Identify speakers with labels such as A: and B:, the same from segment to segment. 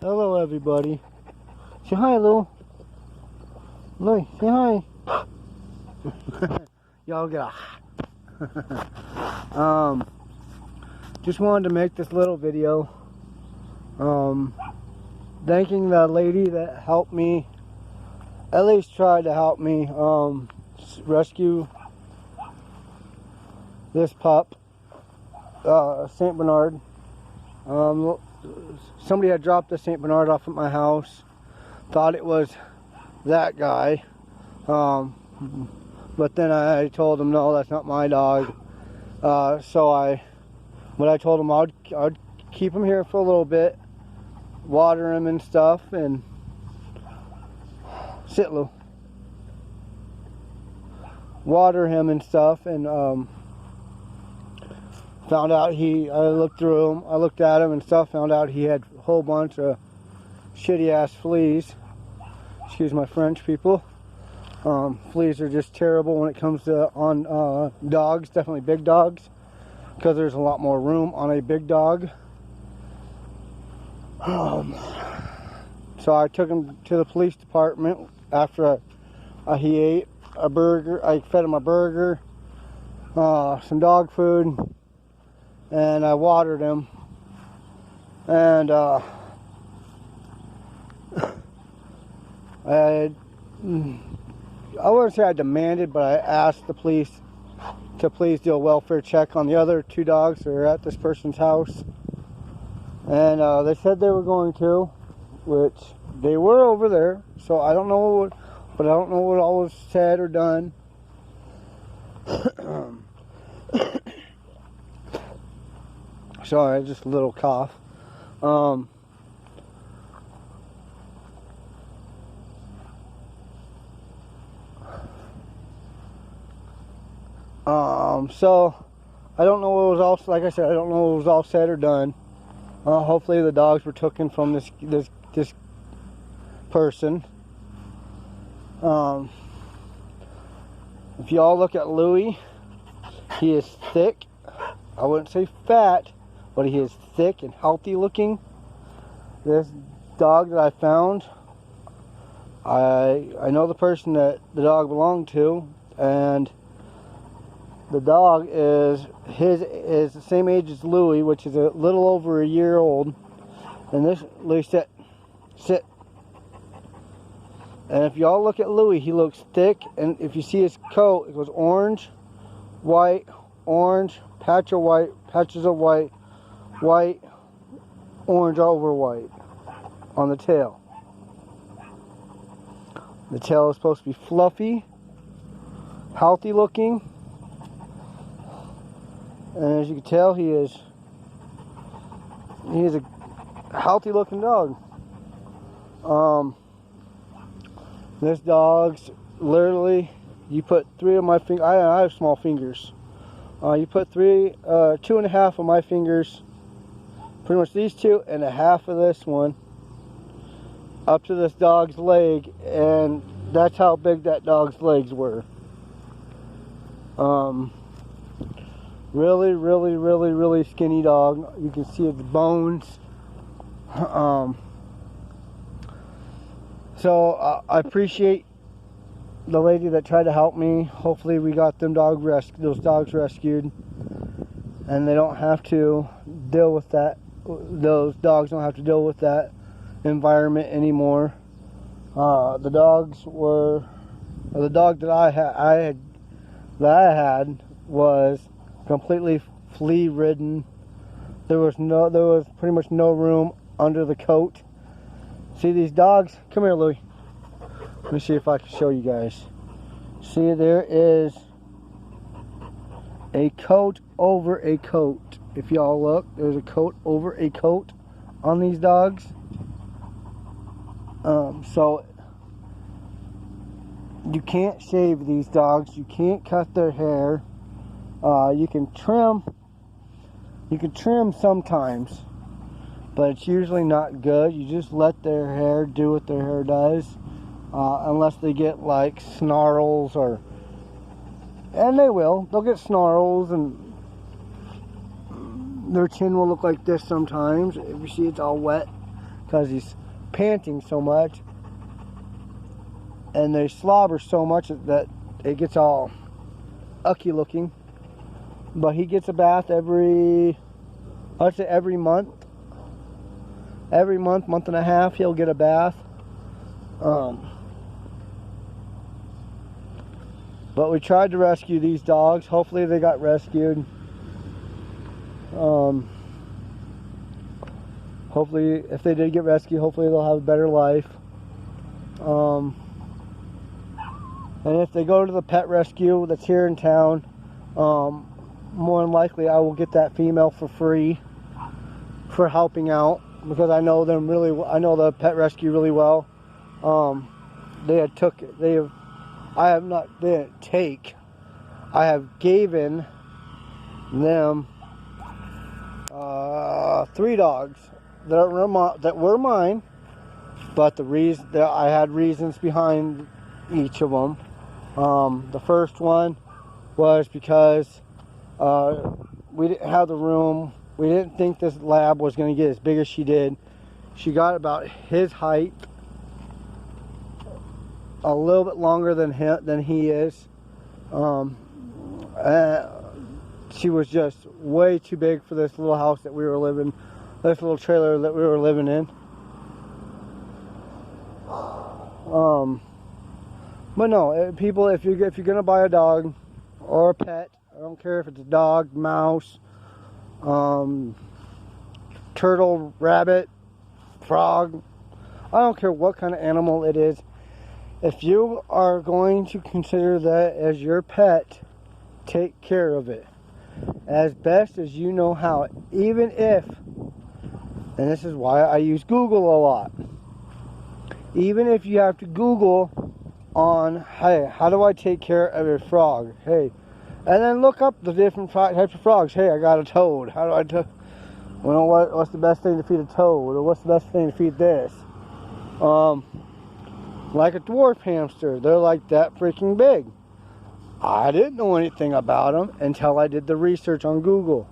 A: Hello, everybody. Say hi, Lou. Lou, say hi. Y'all get a just wanted to make this little video. Thanking the lady that helped me, at least tried to help me, rescue this pup, St. Bernard. Somebody had dropped the St. Bernard off at my house. Thought it was that guy. But then I told him, no, that's not my dog. So I told him I'd keep him here for a little bit, water him and stuff, and sit, Lou. Water him and stuff, and found out I looked through him, I looked at him and stuff, found out he had a whole bunch of shitty ass fleas. Excuse my French, people. Fleas are just terrible when it comes to dogs, definitely big dogs, because there's a lot more room on a big dog. So I took him to the police department after he ate a burger. I fed him a burger, some dog food, and I watered him. And I wouldn't say I demanded, but I asked the police to please do a welfare check on the other two dogs that are at this person's house. And they said they were going to, which they were over there. So I don't know but I don't know what all was said or done. Sorry, just a little cough. So I don't know what was all, like I said, I don't know what was all said or done. Hopefully the dogs were taken from this person. If y'all look at Louie, he is thick. I wouldn't say fat, but he is thick and healthy looking. This dog that I found, I know the person that the dog belonged to, and the dog is the same age as Louie, which is a little over a year old. And this, Louie, sit. And if y'all look at Louie, he looks thick, and if you see his coat, it goes orange, white, orange, patches of white, white, orange over white on the tail. The tail is supposed to be fluffy, healthy looking, and as you can tell, he is a healthy looking dog. This dog's literally, you put 3 of my fingers, I have small fingers. You put 2.5 of my fingers, pretty much these 2.5 of this one, up to this dog's leg, and that's how big that dog's legs were. Really, really, really, really skinny dog. You can see its bones. So I appreciate the lady that tried to help me. Hopefully we got those dogs rescued, and they don't have to deal with that. Those dogs don't have to deal with that environment anymore. The dog that I had was completely flea ridden. There was pretty much no room under the coat. See these dogs? Come here, Louie. Let me see if I can show you guys. See, there is a coat over a coat. If y'all look, there's a coat over a coat on these dogs. So you can't shave these dogs. You can't cut their hair. You can trim sometimes, but it's usually not good. You just let their hair do what their hair does, unless they get like snarls, and they'll get snarls, and their chin will look like this sometimes. If you see it's all wet, because he's panting so much, and they slobber so much that it gets all ucky looking. But he gets a bath I'd say every month. Every month and a half, he'll get a bath. But we tried to rescue these dogs. Hopefully they got rescued. Hopefully, if they did get rescued, hopefully they'll have a better life. And if they go to the pet rescue that's here in town, more than likely I will get that female for free for helping out, because I know them really. I know the pet rescue really well. I have given them 3 dogs that were mine, but I had reasons behind each of them. The first one was because we didn't have the room. We didn't think this lab was going to get as big as she did. She got about his height, a little bit longer than he is. She was just way too big for this little house that we were living, this little trailer that we were living in. But no, people, if you're gonna buy a dog or a pet, I don't care if it's a dog, mouse, turtle, rabbit, frog, I don't care what kind of animal it is. If you are going to consider that as your pet, take care of it as best as you know how. Even if, and this is why I use Google a lot, even if you have to Google on, hey, how do I take care of a frog? Hey, and then look up the different types of frogs. Hey, I got a toad. How do I what's the best thing to feed a toad? Or what's the best thing to feed this? Like a dwarf hamster, they're like that freaking big. I didn't know anything about them until I did the research on Google.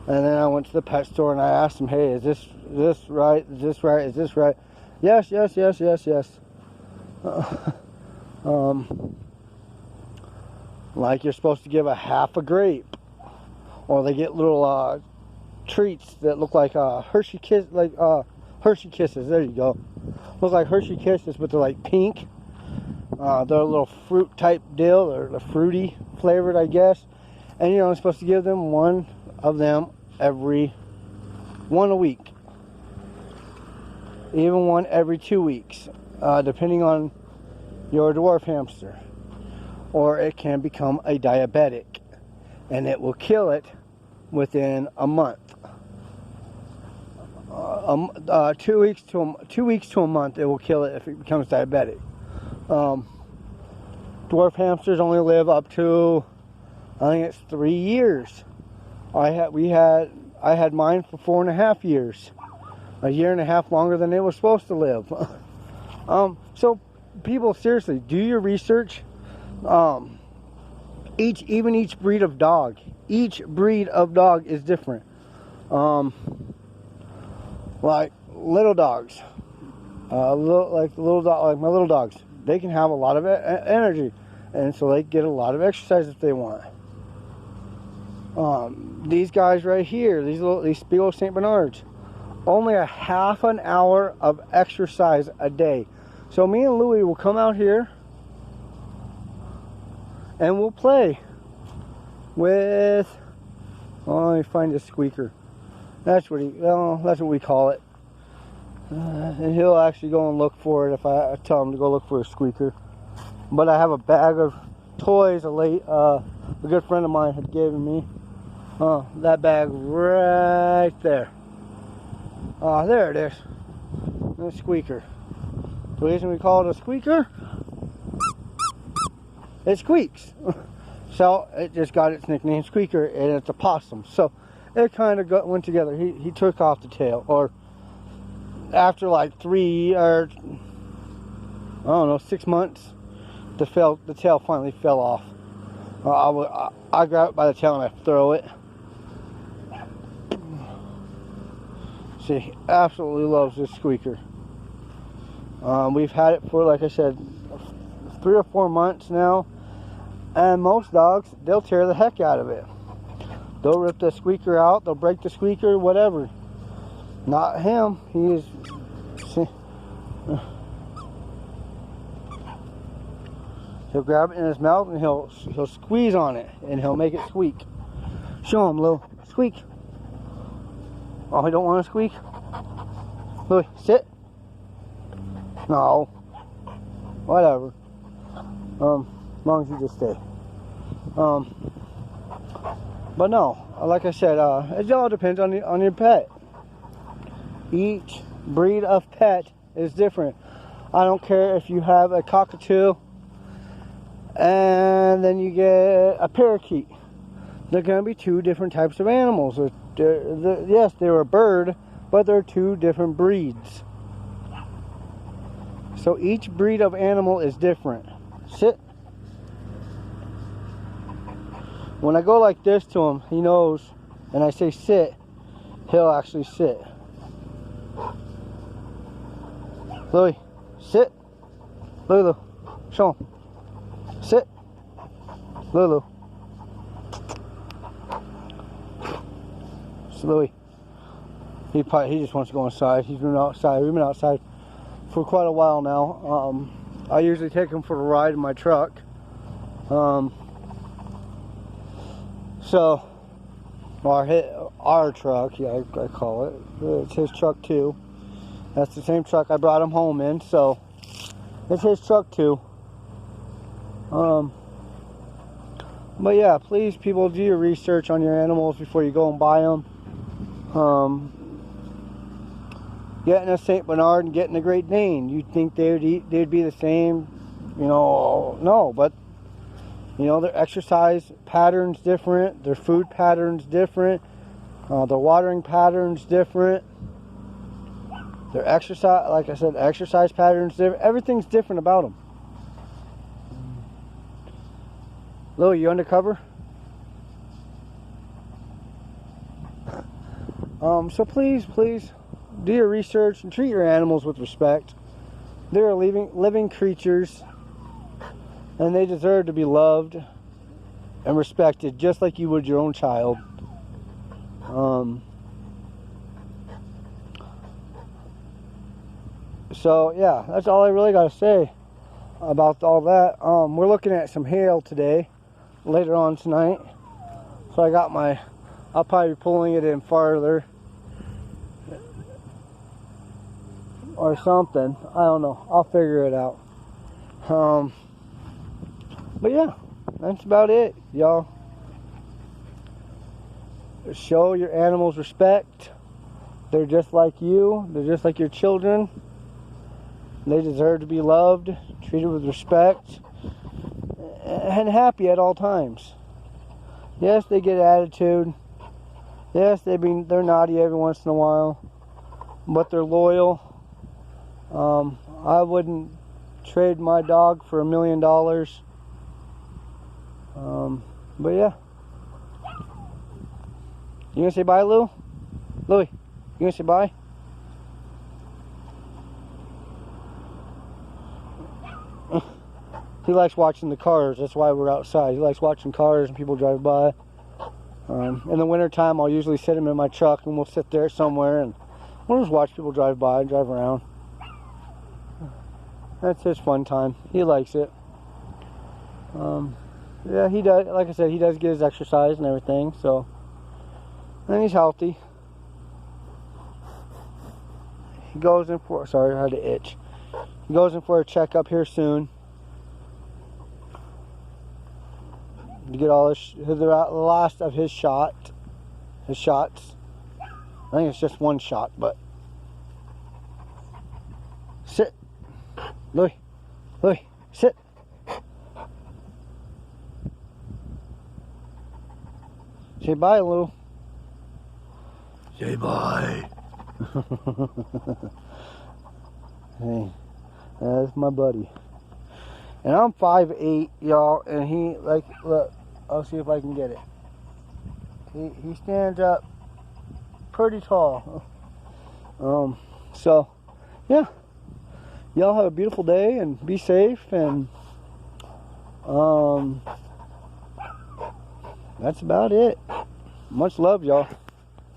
A: And then I went to the pet store and I asked them, hey, is this right? Is this right? Is this right? Yes. Like you're supposed to give a half a grape. Or they get little treats that look like Hershey Kisses, there you go. Look like Hershey Kisses, but they're like pink. They're a little fruit type deal. They're fruity flavored, I guess. And I'm supposed to give them one of them every one a week. Even one every 2 weeks, depending on your dwarf hamster. Or it can become a diabetic, and it will kill it within a month. 2 weeks to a month, it will kill it if it becomes diabetic. Dwarf hamsters only live up to, I think it's 3 years. I had mine for 4.5 years, a year and a half longer than they were supposed to live. So people, seriously, do your research. Each breed of dog is different. Like little dogs, like my little dogs, they can have a lot of energy, and so they get a lot of exercise if they want. These guys right here, these big old Saint Bernards, only a half an hour of exercise a day. So me and Louie will come out here and we'll play with, let me find a squeaker. That's what we call it. And he'll actually go and look for it if I tell him to go look for a squeaker. But I have a bag of toys a good friend of mine had given me. That bag right there. There it is. The squeaker. The reason we call it a squeaker, it squeaks. So it just got its nickname Squeaker, and it's a possum. So it kind of went together. He took off the tail, or after like 6 months, the tail finally fell off. I grab it by the tail and I throw it. See, absolutely loves this squeaker. We've had it for, like I said, 3 or 4 months now, and most dogs, they'll tear the heck out of it. They'll rip the squeaker out, they'll break the squeaker, whatever. Not him. He is. See, he'll grab it in his mouth and he'll squeeze on it and he'll make it squeak. Show him, Lou. Squeak. Oh, he don't want to squeak? Louie, sit. No. Whatever. As long as you just stay. But no, like I said, it all depends on your pet. Each breed of pet is different. I don't care if you have a cockatoo and then you get a parakeet. They're going to be 2 different types of animals. Yes, they're a bird, but they're 2 different breeds. So each breed of animal is different. Sit. When I go like this to him, he knows, and I say sit, he'll actually sit. Louie, sit. Lulu, show him. Sit. Lulu. So Louie, he just wants to go inside. He's been outside. We've been outside for quite a while now. I usually take him for a ride in my truck. So, our truck, yeah, I call it. It's his truck too. That's the same truck I brought him home in, so it's his truck too. But yeah, please, people, do your research on your animals before you go and buy them. Getting a Saint Bernard and getting a Great Dane, you'd think they'd be the same, no, but their exercise patterns different, their food patterns different, their watering patterns different, their exercise, like I said, exercise patterns different. Everything's different about them. Louie, you undercover? So please do your research and treat your animals with respect. They're living creatures, and they deserve to be loved and respected just like you would your own child. So yeah, that's all I really got to say about all that. We're looking at some hail today, later on tonight. So I'll probably be pulling it in farther or something. I don't know. I'll figure it out. But yeah, that's about it, y'all. Show your animals respect. They're just like you. They're just like your children. They deserve to be loved, treated with respect, and happy at all times. Yes, they get attitude. Yes, they're naughty every once in a while, but they're loyal. I wouldn't trade my dog for $1 million. But yeah. You gonna say bye, Lou? Louie, you gonna say bye? He likes watching the cars. That's why we're outside. He likes watching cars and people drive by. In the wintertime, I'll usually sit him in my truck and we'll sit there somewhere and we'll just watch people drive by and drive around. That's his fun time. He likes it. Yeah, he does. Like I said, he does get his exercise and everything. So, and he's healthy. He goes in for. Sorry, I had to itch. He goes in for a checkup here soon. To get all the last of his shots. I think it's just one shot, but sit, Louie, sit. Say bye, Lou. Say bye. Hey, that's my buddy. And I'm 5'8", y'all, and he, look, I'll see if I can get it. He stands up pretty tall. So, yeah. Y'all have a beautiful day and be safe, and that's about it. Much love, y'all.